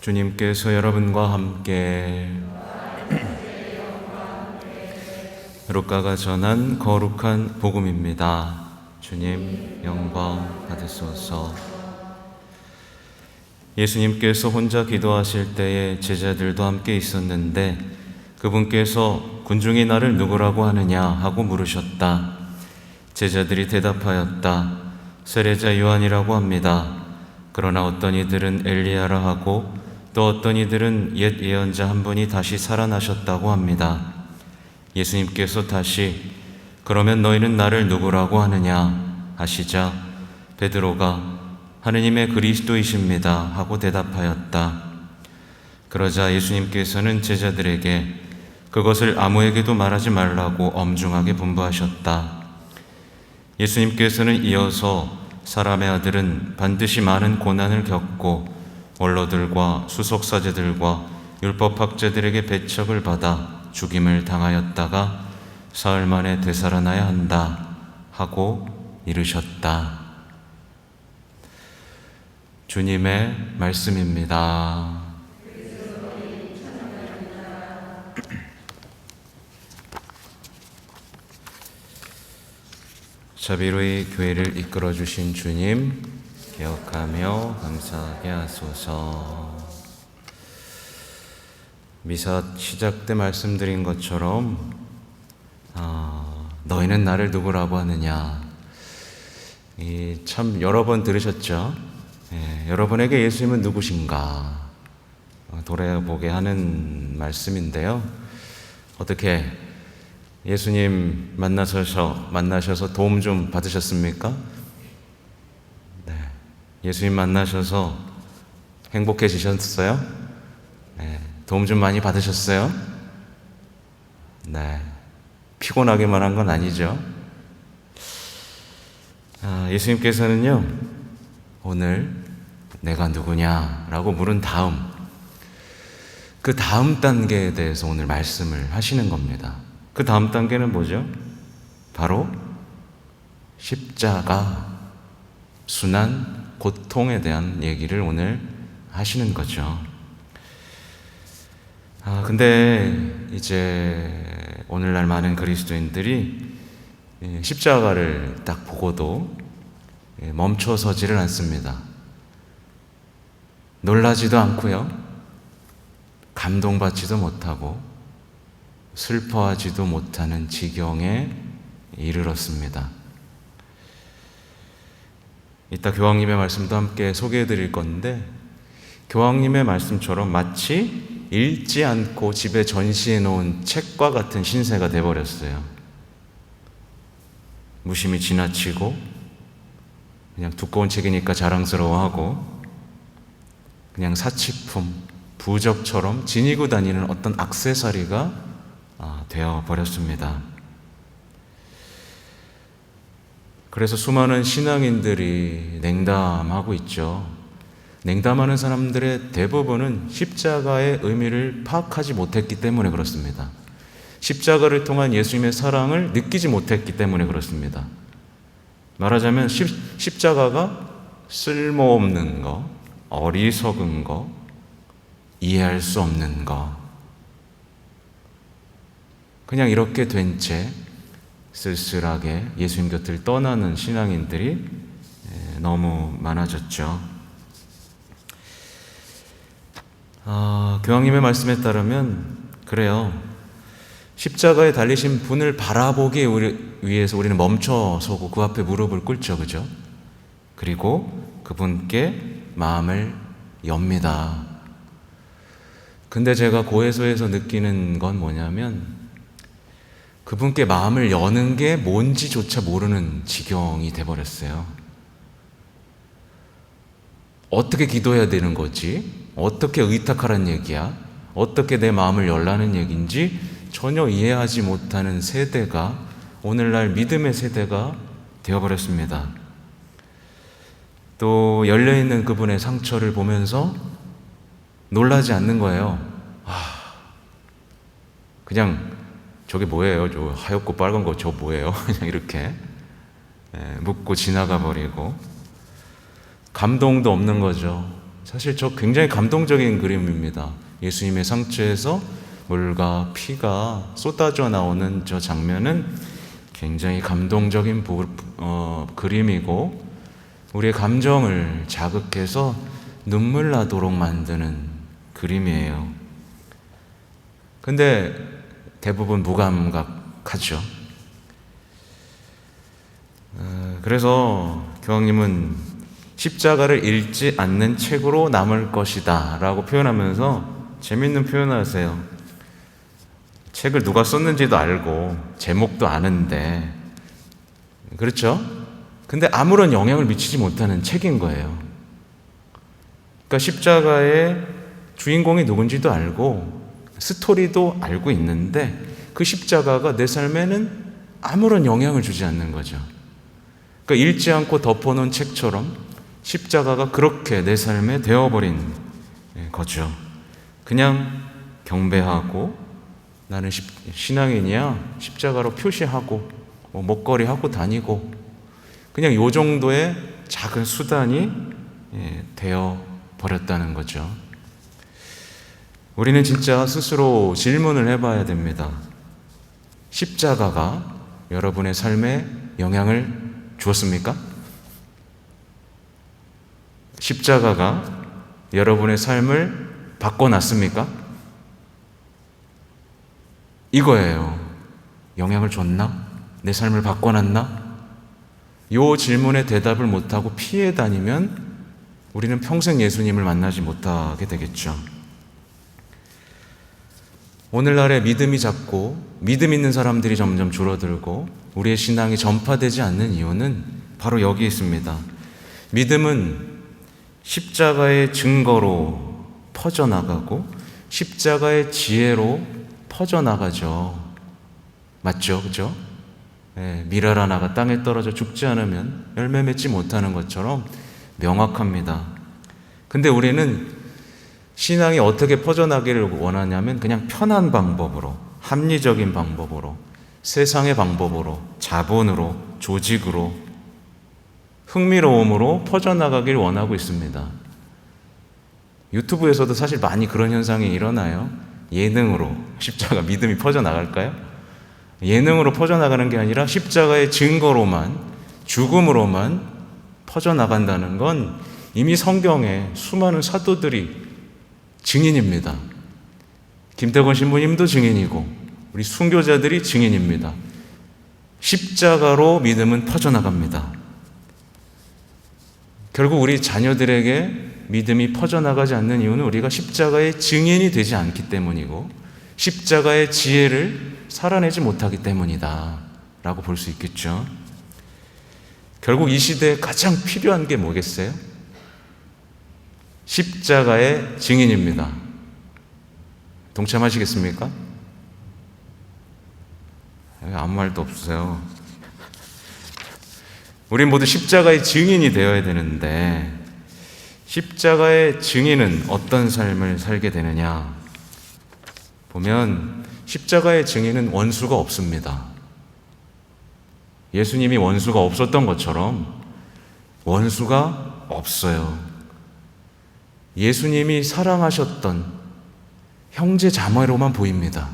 주님께서 여러분과 함께 루카가 전한 거룩한 복음입니다. 주님 영광 받으소서. 예수님께서 혼자 기도하실 때에 제자들도 함께 있었는데 그분께서 군중이 나를 누구라고 하느냐 하고 물으셨다. 제자들이 대답하였다. 세례자 요한이라고 합니다. 그러나 어떤 이들은 엘리야라 하고 또 어떤 이들은 옛 예언자 한 분이 다시 살아나셨다고 합니다. 예수님께서 다시 그러면 너희는 나를 누구라고 하느냐 하시자 베드로가 하느님의 그리스도이십니다 하고 대답하였다. 그러자 예수님께서는 제자들에게 그것을 아무에게도 말하지 말라고 엄중하게 분부하셨다. 예수님께서는 이어서 사람의 아들은 반드시 많은 고난을 겪고 원로들과 수석사제들과 율법학자들에게 배척을 받아 죽임을 당하였다가 사흘 만에 되살아나야 한다 하고 이르셨다. 주님의 말씀입니다. 자비로이 교회를 이끌어 주신 주님 기억하며 감사하게 하소서. 미사 시작 때 말씀드린 것처럼 너희는 나를 누구라고 하느냐, 참 여러 번 들으셨죠? 여러분에게 예수님은 누구신가 돌아보게 하는 말씀인데요. 어떻게 예수님 만나셔서 도움 좀 받으셨습니까? 네. 예수님 만나셔서 행복해지셨어요? 네. 도움 좀 많이 받으셨어요? 네. 피곤하기만 한 건 아니죠. 예수님께서는요, 오늘 내가 누구냐라고 물은 다음, 그 다음 단계에 대해서 오늘 말씀을 하시는 겁니다. 그 다음 단계는 뭐죠? 바로 십자가, 순환, 고통에 대한 얘기를 오늘 하시는 거죠. 근데 이제 오늘날 많은 그리스도인들이 십자가를 딱 보고도 멈춰서지를 않습니다. 놀라지도 않고요, 감동받지도 못하고 슬퍼하지도 못하는 지경에 이르렀습니다. 이따 교황님의 말씀도 함께 소개해 드릴 건데, 교황님의 말씀처럼 마치 읽지 않고 집에 전시해 놓은 책과 같은 신세가 돼버렸어요. 무심히 지나치고 그냥 두꺼운 책이니까 자랑스러워하고 그냥 사치품, 부적처럼 지니고 다니는 어떤 액세서리가 되어버렸습니다. 그래서 수많은 신앙인들이 냉담하고 있죠. 냉담하는 사람들의 대부분은 십자가의 의미를 파악하지 못했기 때문에 그렇습니다. 십자가를 통한 예수님의 사랑을 느끼지 못했기 때문에 그렇습니다. 말하자면 십자가가 쓸모없는 거, 어리석은 거, 이해할 수 없는 거, 그냥 이렇게 된 채 쓸쓸하게 예수님 곁을 떠나는 신앙인들이 너무 많아졌죠. 교황님의 말씀에 따르면 그래요. 십자가에 달리신 분을 바라보기 위해서 우리는 멈춰서고 그 앞에 무릎을 꿇죠, 그죠? 그리고 그분께 마음을 엽니다. 근데 제가 고해소에서 느끼는 건 뭐냐면 그분께 마음을 여는 게 뭔지조차 모르는 지경이 돼버렸어요. 어떻게 기도해야 되는 거지? 어떻게 의탁하라는 얘기야? 어떻게 내 마음을 열라는 얘기인지 전혀 이해하지 못하는 세대가 오늘날 믿음의 세대가 되어버렸습니다. 또 열려있는 그분의 상처를 보면서 놀라지 않는 거예요. 그냥 저게 뭐예요? 저 하얗고 빨간 거 저 뭐예요? 그냥 이렇게 묻고 지나가 버리고 감동도 없는 거죠. 사실 저 굉장히 감동적인 그림입니다. 예수님의 상처에서 물과 피가 쏟아져 나오는 저 장면은 굉장히 감동적인 그림이고 우리의 감정을 자극해서 눈물 나도록 만드는 그림이에요. 근데 대부분 무감각하죠. 그래서 교황님은 십자가를 읽지 않는 책으로 남을 것이다 라고 표현하면서 재밌는 표현을 하세요. 책을 누가 썼는지도 알고 제목도 아는데, 그렇죠? 근데 아무런 영향을 미치지 못하는 책인 거예요. 그러니까 십자가의 주인공이 누군지도 알고 스토리도 알고 있는데 그 십자가가 내 삶에는 아무런 영향을 주지 않는 거죠. 그러니까 읽지 않고 덮어놓은 책처럼 십자가가 그렇게 내 삶에 되어버린 거죠. 그냥 경배하고 나는 신앙인이야 십자가로 표시하고 목걸이 하고 다니고 그냥 요 정도의 작은 수단이 되어 버렸다는 거죠. 우리는 진짜 스스로 질문을 해봐야 됩니다. 십자가가 여러분의 삶에 영향을 주었습니까? 십자가가 여러분의 삶을 바꿔놨습니까? 이거예요. 영향을 줬나? 내 삶을 바꿔놨나? 이 질문에 대답을 못하고 피해 다니면 우리는 평생 예수님을 만나지 못하게 되겠죠. 오늘날의 믿음이 작고 믿음 있는 사람들이 점점 줄어들고 우리의 신앙이 전파되지 않는 이유는 바로 여기 있습니다. 믿음은 십자가의 증거로 퍼져나가고 십자가의 지혜로 퍼져나가죠. 맞죠? 그죠? 밀알 하나가 땅에 떨어져 죽지 않으면 열매 맺지 못하는 것처럼 명확합니다. 근데 우리는 신앙이 어떻게 퍼져나기를 원하냐면 그냥 편한 방법으로, 합리적인 방법으로, 세상의 방법으로, 자본으로, 조직으로, 흥미로움으로 퍼져나가길 원하고 있습니다. 유튜브에서도 사실 많이 그런 현상이 일어나요. 예능으로 십자가 믿음이 퍼져나갈까요? 예능으로 퍼져나가는 게 아니라 십자가의 증거로만, 죽음으로만 퍼져나간다는 건 이미 성경에 수많은 사도들이 증인입니다. 김태권 신부님도 증인이고 우리 순교자들이 증인입니다. 십자가로 믿음은 퍼져나갑니다. 결국 우리 자녀들에게 믿음이 퍼져나가지 않는 이유는 우리가 십자가의 증인이 되지 않기 때문이고 십자가의 지혜를 살아내지 못하기 때문이다 라고 볼 수 있겠죠. 결국 이 시대에 가장 필요한 게 뭐겠어요? 십자가의 증인입니다. 동참하시겠습니까? 아무 말도 없으세요. 우리 모두 십자가의 증인이 되어야 되는데 십자가의 증인은 어떤 삶을 살게 되느냐 보면 십자가의 증인은 원수가 없습니다. 예수님이 원수가 없었던 것처럼 원수가 없어요. 예수님이 사랑하셨던 형제 자매로만 보입니다.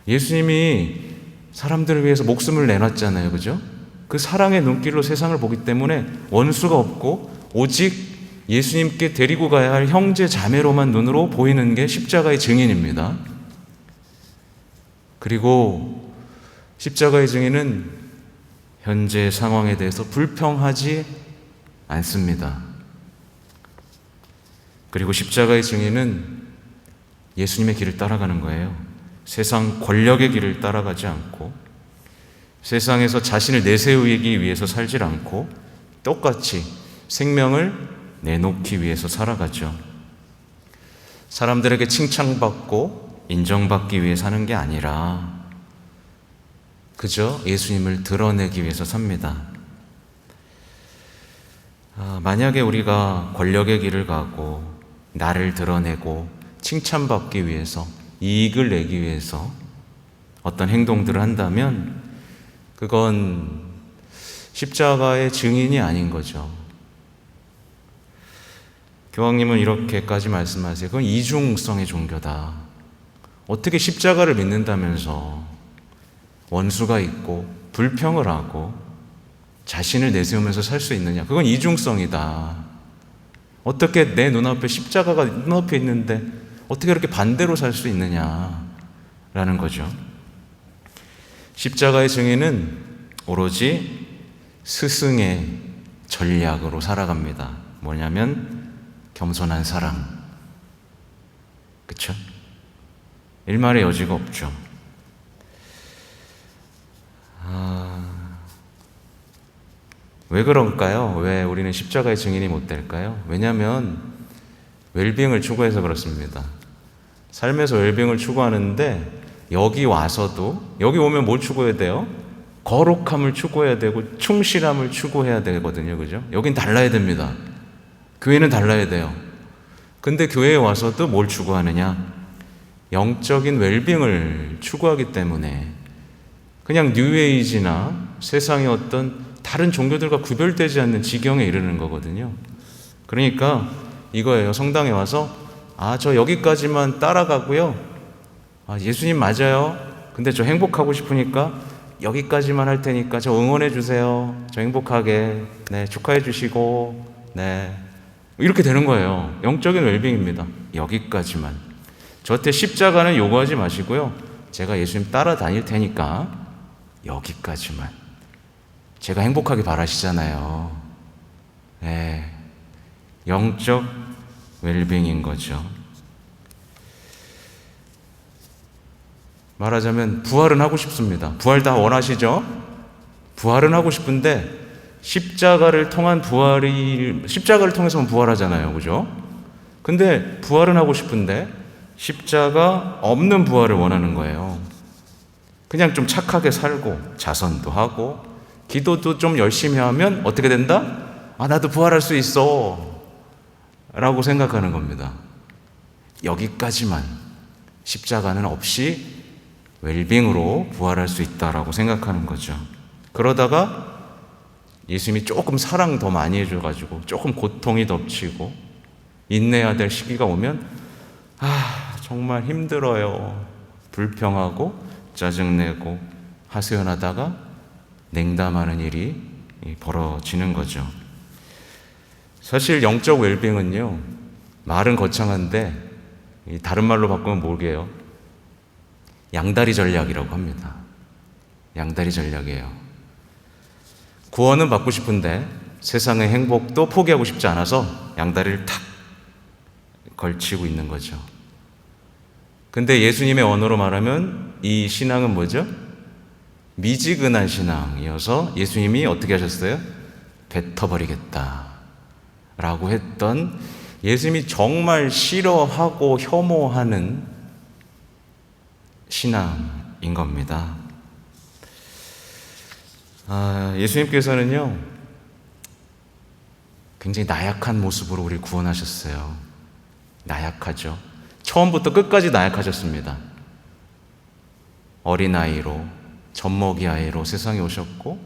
예수님이 사람들을 위해서 목숨을 내놨잖아요. 그죠? 그 사랑의 눈길로 세상을 보기 때문에 원수가 없고 오직 예수님께 데리고 가야 할 형제 자매로만 눈으로 보이는 게 십자가의 증인입니다. 그리고 십자가의 증인은 현재 상황에 대해서 불평하지 않습니다. 그리고 십자가의 증인은 예수님의 길을 따라가는 거예요. 세상 권력의 길을 따라가지 않고 세상에서 자신을 내세우기 위해서 살지 않고 똑같이 생명을 내놓기 위해서 살아가죠. 사람들에게 칭찬받고 인정받기 위해 사는 게 아니라 그저 예수님을 드러내기 위해서 삽니다. 만약에 우리가 권력의 길을 가고 나를 드러내고 칭찬받기 위해서 이익을 내기 위해서 어떤 행동들을 한다면 그건 십자가의 증인이 아닌 거죠. 교황님은 이렇게까지 말씀하세요. 그건 이중성의 종교다. 어떻게 십자가를 믿는다면서 원수가 있고 불평을 하고 자신을 내세우면서 살 수 있느냐? 그건 이중성이다. 어떻게 내 눈앞에 십자가가 눈앞에 있는데 어떻게 그렇게 반대로 살 수 있느냐라는 거죠. 십자가의 증인은 오로지 스승의 전략으로 살아갑니다. 뭐냐면 겸손한 사랑. 그쵸? 일말의 여지가 없죠. 왜 그럴까요? 왜 우리는 십자가의 증인이 못 될까요? 왜냐하면 웰빙을 추구해서 그렇습니다. 삶에서 웰빙을 추구하는데 여기 와서도, 여기 오면 뭘 추구해야 돼요? 거룩함을 추구해야 되고 충실함을 추구해야 되거든요. 그죠? 여긴 달라야 됩니다. 교회는 달라야 돼요. 근데 교회에 와서도 뭘 추구하느냐? 영적인 웰빙을 추구하기 때문에 그냥 뉴에이지나 세상의 어떤 다른 종교들과 구별되지 않는 지경에 이르는 거거든요. 그러니까 이거예요. 성당에 와서 저 여기까지만 따라가고요. 예수님 맞아요. 근데 저 행복하고 싶으니까 여기까지만 할 테니까 저 응원해 주세요. 저 행복하게. 네, 축하해 주시고. 네. 이렇게 되는 거예요. 영적인 웰빙입니다. 여기까지만. 저한테 십자가는 요구하지 마시고요. 제가 예수님 따라다닐 테니까 여기까지만. 제가 행복하게 바라시잖아요. 네. 영적 웰빙인 거죠. 말하자면 부활은 하고 싶습니다. 부활 다 원하시죠? 부활은 하고 싶은데 십자가를 통해서만 부활하잖아요. 그죠? 근데 부활은 하고 싶은데 십자가 없는 부활을 원하는 거예요. 그냥 좀 착하게 살고 자선도 하고 기도도 좀 열심히 하면 어떻게 된다? 나도 부활할 수 있어 라고 생각하는 겁니다. 여기까지만. 십자가는 없이 웰빙으로 부활할 수 있다라고 생각하는 거죠. 그러다가 예수님이 조금 사랑 더 많이 해줘가지고 조금 고통이 덮치고 인내해야 될 시기가 오면 정말 힘들어요. 불평하고 짜증내고 하소연하다가 냉담하는 일이 벌어지는 거죠. 사실 영적 웰빙은요, 말은 거창한데 다른 말로 바꾸면 뭐게요? 양다리 전략이라고 합니다. 양다리 전략이에요. 구원은 받고 싶은데 세상의 행복도 포기하고 싶지 않아서 양다리를 탁 걸치고 있는 거죠. 근데 예수님의 언어로 말하면 이 신앙은 뭐죠? 미지근한 신앙이어서 예수님이 어떻게 하셨어요? 뱉어버리겠다 라고 했던, 예수님이 정말 싫어하고 혐오하는 신앙인 겁니다. 예수님께서는요, 굉장히 나약한 모습으로 우리를 구원하셨어요. 나약하죠. 처음부터 끝까지 나약하셨습니다. 어린아이로, 젖먹이 아이로 세상에 오셨고,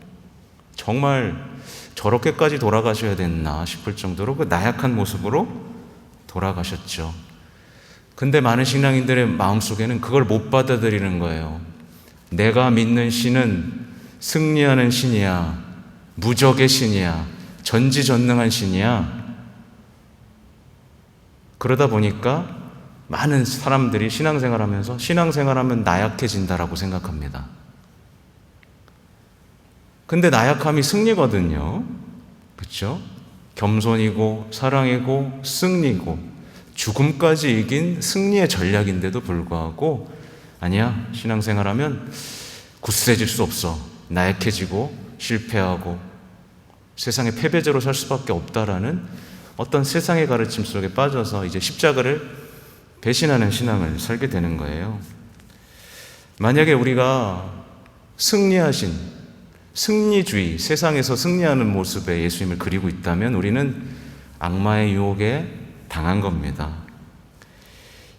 정말 저렇게까지 돌아가셔야 됐나 싶을 정도로 그 나약한 모습으로 돌아가셨죠. 근데 많은 신앙인들의 마음속에는 그걸 못 받아들이는 거예요. 내가 믿는 신은 승리하는 신이야, 무적의 신이야, 전지전능한 신이야. 그러다 보니까 많은 사람들이 신앙생활하면 나약해진다라고 생각합니다. 근데 나약함이 승리거든요. 그렇죠? 겸손이고 사랑이고 승리고 죽음까지 이긴 승리의 전략인데도 불구하고 아니야, 신앙생활하면 굳세질 수 없어. 나약해지고 실패하고 세상의 패배자로 살 수밖에 없다라는 어떤 세상의 가르침 속에 빠져서 이제 십자가를 배신하는 신앙을 살게 되는 거예요. 만약에 우리가 승리하신 승리주의, 세상에서 승리하는 모습의 예수님을 그리고 있다면 우리는 악마의 유혹에 당한 겁니다.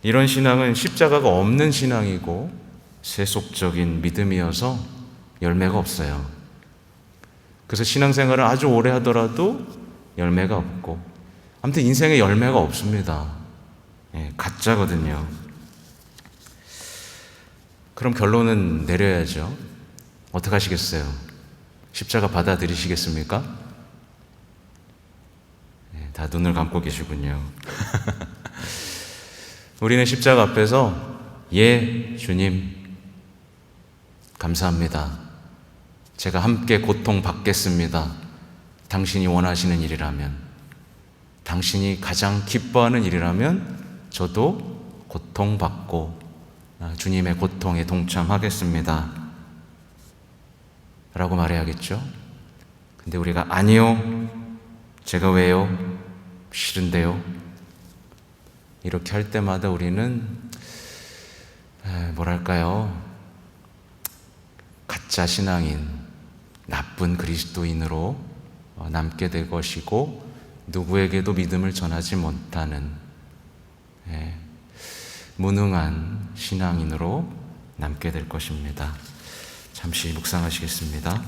이런 신앙은 십자가가 없는 신앙이고 세속적인 믿음이어서 열매가 없어요. 그래서 신앙생활을 아주 오래 하더라도 열매가 없고, 아무튼 인생에 열매가 없습니다. 예, 가짜거든요. 그럼 결론은 내려야죠. 어떻게 하시겠어요? 십자가 받아들이시겠습니까? 예, 다 눈을 감고 계시군요. 우리는 십자가 앞에서 예, 주님, 감사합니다. 제가 함께 고통받겠습니다. 당신이 원하시는 일이라면, 당신이 가장 기뻐하는 일이라면 저도 고통받고 주님의 고통에 동참하겠습니다. 라고 말해야겠죠. 근데 우리가 아니요, 제가 왜요? 싫은데요. 이렇게 할 때마다 우리는 뭐랄까요, 가짜 신앙인, 나쁜 그리스도인으로 남게 될 것이고, 누구에게도 믿음을 전하지 못하는 무능한 신앙인으로 남게 될 것입니다. 잠시 묵상하시겠습니다.